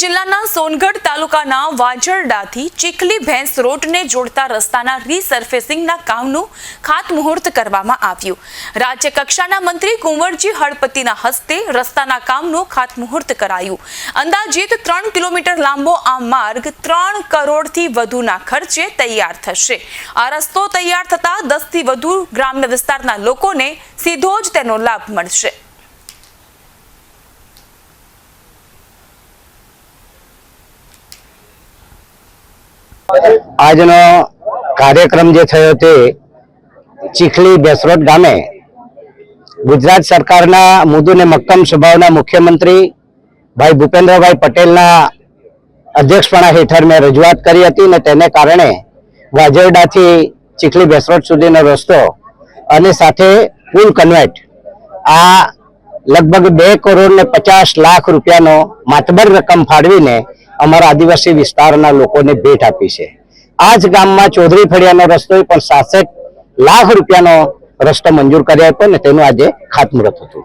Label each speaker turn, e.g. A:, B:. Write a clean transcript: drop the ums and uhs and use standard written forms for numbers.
A: જિલ્લાના સોનગઢ તાલુકાના વાજરડાથી ચીખલી ભેંસ રોડને જોડતા રસ્તાના રીસર્ફેસિંગના કામનું ખાતમુહૂર્ત કરવામાં આવ્યું। રાજ્ય કક્ષાના મંત્રી કુંવરજી હળપતિના હસ્તે રસ્તાના કામનું ખાતમુહૂર્ત કરાયું। અંદાજિત 3 કિલોમીટર લાંબો આ માર્ગ 3 કરોડથી વધુના ખર્ચે તૈયાર થશે। આ રસ્તો તૈયાર થતા 10 થી વધુ ગ્રામ્ય વિસ્તારના લોકોને સીધો જ તેનો લાભ મળશે।
B: આજનો કાર્યક્રમ જે થયો તે ચીખલી બેસરોડ ગામે ગુજરાત સરકારના મૃદુ ને મક્કમ સ્વભાવના મુખ્યમંત્રી ભાઈ ભૂપેન્દ્રભાઈ પટેલના અધ્યક્ષપણા હેઠળ મેં રજૂઆત કરી હતી અને તેને કારણે વાજરડાથી ચીખલી બેસરોડ સુધીનો રસ્તો અને સાથે પુલ કન્વેટ આ લગભગ 2 કરોડ ને 50 લાખ રૂપિયાનો માતબર રકમ ફાળવીને અમારા આદિવાસી વિસ્તારના લોકોને ભેટ આપી છે। આ જ ગામમાં ચૌધરી ફળિયાનો રસ્તો પણ 66 લાખ રૂપિયાનો રસ્તો મંજૂર કર્યો હતો અને તેનું આજે ખાતમુહૂર્ત હતું।